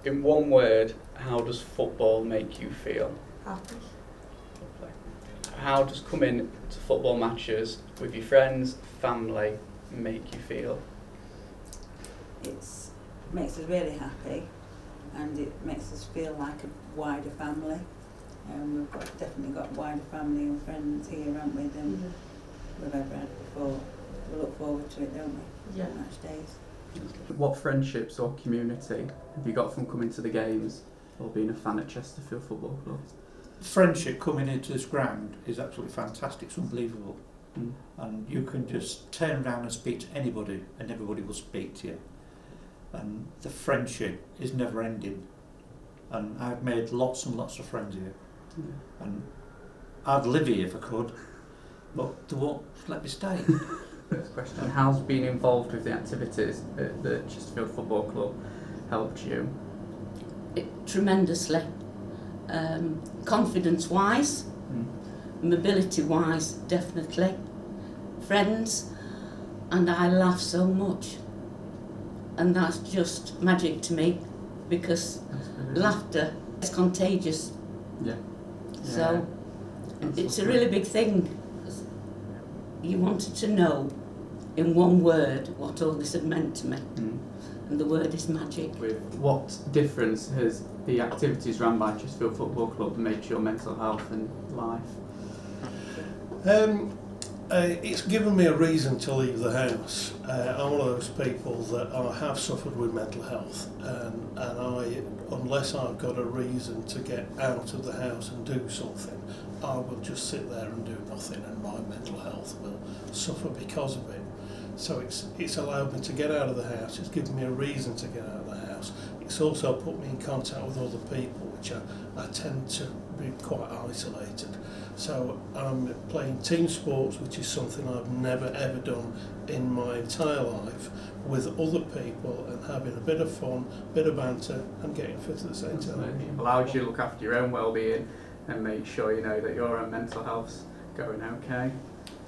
In one word, how does football make you feel? Happy. Lovely. How does coming to football matches with your friends, family, make you feel? It makes us really happy, and it makes us feel like a wider family. We've definitely got wider family and friends here, haven't we, than we've ever had before. We look forward to it, don't we? Yeah. Match days. What friendships or community have you got from coming to the games or being a fan at Chesterfield Football Club? Friendship coming into this ground is absolutely fantastic. It's unbelievable. Mm. And you can just turn around and speak to anybody and everybody will speak to you. And the friendship is never ending. And I've made lots and lots of friends here. Yeah. And I'd live here if I could, but they won't let me stay. First question, how's being involved with the activities at the Chesterfield Football Club helped you? Tremendously. Confidence-wise, mobility-wise, definitely. Friends, and I laugh so much. And that's just magic to me, because laughter is contagious. Yeah. So it's a really big thing. You wanted to know in one word what all this had meant to me, and the word is magic. What difference has the activities run by Chesterfield Football Club made to your mental health and life? It's given me a reason to leave the house. I'm one of those people that I have suffered with mental health, and unless I've got a reason to get out of the house and do something, I will just sit there and do nothing, and my mental health will suffer because of it. So it's allowed me to get out of the house. It's given me a reason to get out of the house. It's also put me in contact with other people, which I tend to be quite isolated. So I'm playing team sports, which is something I've never ever done in my entire life, with other people and having a bit of fun, bit of banter, and getting fit at the same time. It allows you to look after your own well-being and make sure you know that your own mental health's going okay.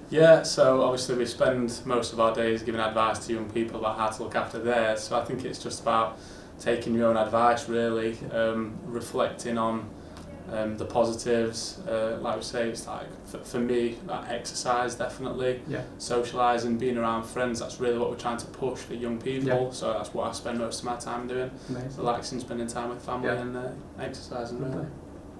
Yeah, so obviously we spend most of our days giving advice to young people about how to look after theirs, so I think it's just about taking your own advice really, reflecting on the positives. Like we say, it's like for me, like exercise definitely, socialising, being around friends, that's really what we're trying to push for young people, so that's what I spend most of my time doing. Amazing. Relaxing, spending time with family and exercising really.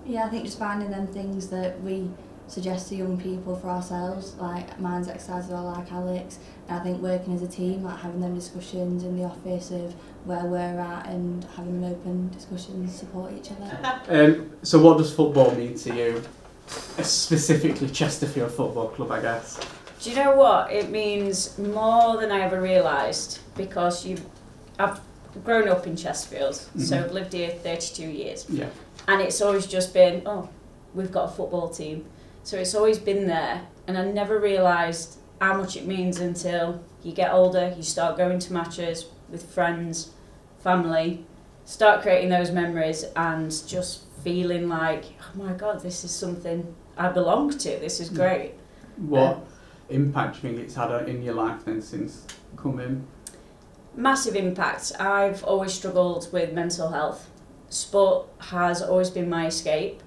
Yeah, I think just finding them things that we suggest to young people for ourselves, like mine's exercise, I like Alex, and I think working as a team, like having them discussions in the office of where we're at and having an open discussion, support each other. So what does football mean to you? Specifically Chesterfield Football Club, I guess. Do you know what? It means more than I ever realised, because I've grown up in Chesterfield, so I've lived here 32 years. Yeah. And it's always just been, we've got a football team. So it's always been there, and I never realised how much it means until you get older, you start going to matches with friends, family, start creating those memories and just feeling like, oh my God, this is something I belong to, this is great. What impact do you think it's had in your life then since coming? Massive impact. I've always struggled with mental health. Sport has always been my escape.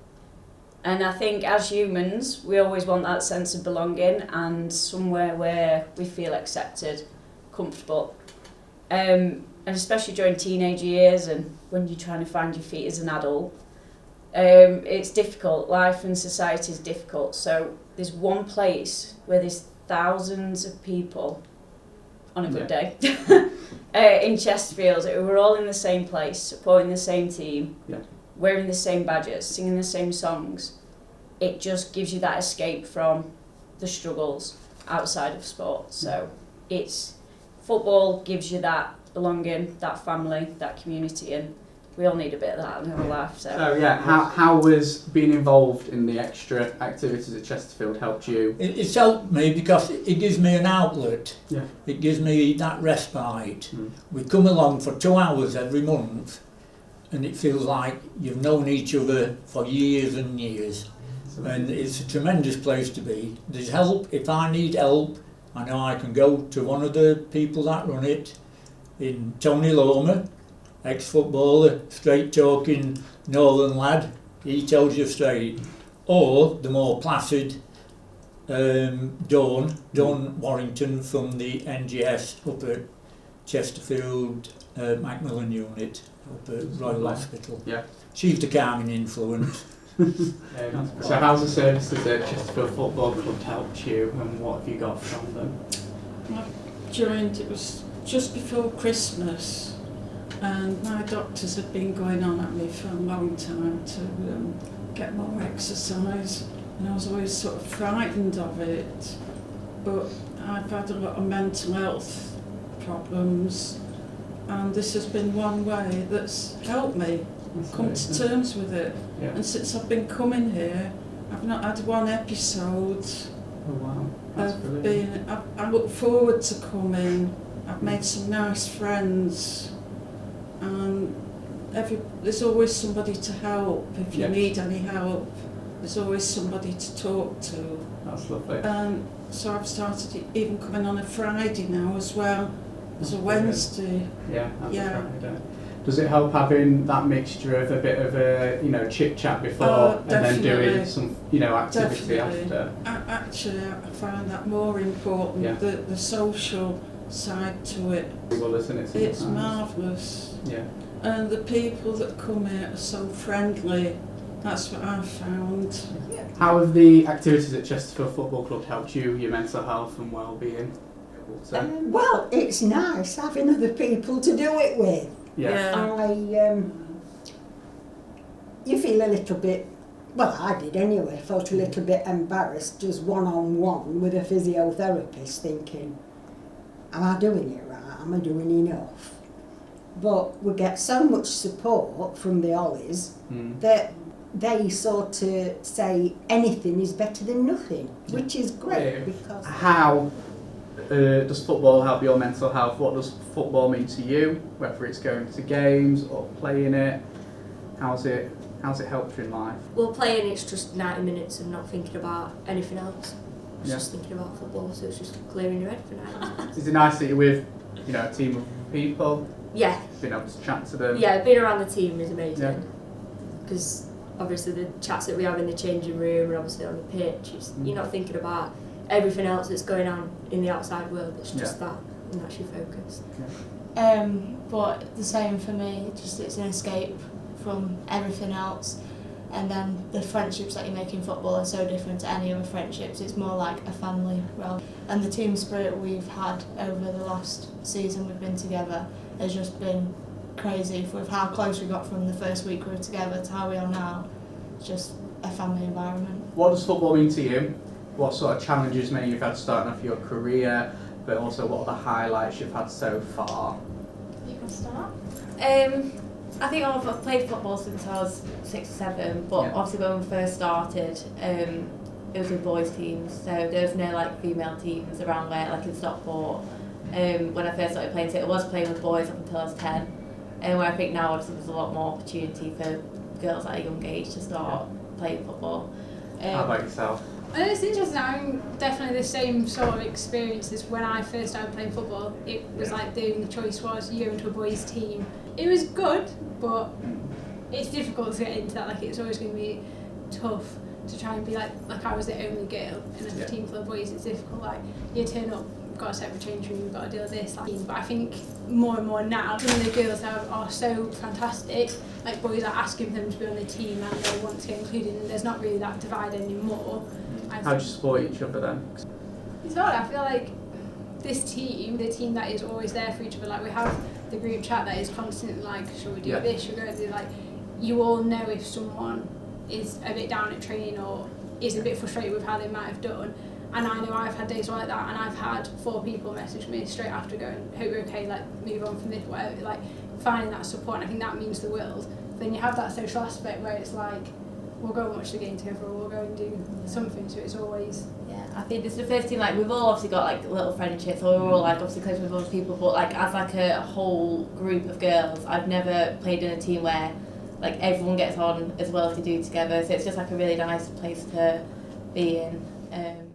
And I think as humans, we always want that sense of belonging and somewhere where we feel accepted, comfortable. And especially during teenage years and when you're trying to find your feet as an adult, it's difficult. Life and society is difficult. So there's one place where there's thousands of people on a good day in Chesterfield. We're all in the same place, supporting the same team. Wearing the same badges, singing the same songs. It just gives you that escape from the struggles outside of sport. So football gives you that belonging, that family, that community, and we all need a bit of that in our life. So how was being involved in the extra activities at Chesterfield helped you? It's helped me because it gives me an outlet. Yeah. It gives me that respite. We come along for 2 hours every month, and it feels like you've known each other for years and years. And it's a tremendous place to be. There's help. If I need help, I know I can go to one of the people that run it in Tony Loma, ex-footballer, straight-talking northern lad, he tells you straight. Or the more placid Dawn Warrington from the NGS up at Chesterfield Macmillan unit up at Royal Hospital. Yeah. She's the calming influence. So how's the services at Chesterfield Football Club helped you, and what have you got from them? I joined, it was just before Christmas, and my doctors had been going on at me for a long time to get more exercise, and I was always sort of frightened of it, but I've had a lot of mental health problems, and this has been one way that's helped me come to terms with it. Yeah. And since I've been coming here, I've not had one episode. Oh wow, that's brilliant. I look forward to coming. I've made some nice friends, and there's always somebody to help if you need any help. There's always somebody to talk to. That's lovely. So I've started even coming on a Friday now as well as a Wednesday. Yeah, that's a Friday. Does it help having that mixture of a bit of a chit chat before and then doing some activity after? Actually, I find that more important. The social side to it. Well, isn't it? It's marvellous. Yeah. And the people that come here are so friendly. That's what I've found. How have the activities at Chesterfield Football Club helped you, your mental health and well-being? Well, it's nice having other people to do it with. You feel a little bit, well I did anyway, I felt a little bit embarrassed just one-on-one with a physiotherapist thinking, am I doing it right, am I doing enough? But we get so much support from the Ollies that they sort of say anything is better than nothing, which is great. Because how does football help your mental health? What does football mean to you, whether it's going to games or playing it? How's it helped you in life? Well, playing it's just 90 minutes and not thinking about anything else. It's just thinking about football, so it's just clearing your head for 90 minutes. Is it nice that you're with a team of people? Yeah. Being able to chat to them? Yeah, being around the team is amazing. Because obviously the chats that we have in the changing room and obviously on the pitch, you're not thinking about everything else that's going on in the outside world. It's just that, and that's your focus. But the same for me, it's an escape from everything else, and then the friendships that you make in football are so different to any other friendships. It's more like a family role, and the team spirit we've had over the last season we've been together has just been crazy with how close we got from the first week we were together to how we are now. It's just a family environment. What does football mean to you? What sort of challenges maybe you've had starting off your career, but also what are the highlights you've had so far? You can start. I think I've played football since I was 6 or 7, but obviously when we first started, it was with boys teams, so there was no female teams around where in Stockport. When I first started playing, so I was playing with boys up until I was 10, and where I think now obviously there's a lot more opportunity for girls at a young age to start playing football. How about yourself? It's interesting. I'm definitely the same sort of experience as when I first started playing football. It was the only choice was you go into a boys' team. It was good, but it's difficult to get into that. It's always going to be tough to try and be like I was the only girl in a team full of boys. It's difficult. You turn up, you've got a separate change room, you've got to deal with this. But I think more and more now, some of the girls are so fantastic. Boys are asking them to be on the team and they want to get included, and there's not really that divide anymore. How do you support each other then? It's odd. I feel like this team, the team that is always there for each other. We have the group chat that is constantly should we do this? Should we go do you all know if someone is a bit down at training or is a bit frustrated with how they might have done. And I know I've had days like that, and I've had 4 people message me straight after going, hope you're okay, move on from this, whatever. Finding that support, and I think that means the world. Then you have that social aspect where it's we'll go and watch the game together, or we'll go and do something, so it's always... Yeah, I think this is the first team, we've all obviously got little friendships, or we're all obviously close with other people, but as a whole group of girls, I've never played in a team where everyone gets on as well as they do together, so it's just a really nice place to be in.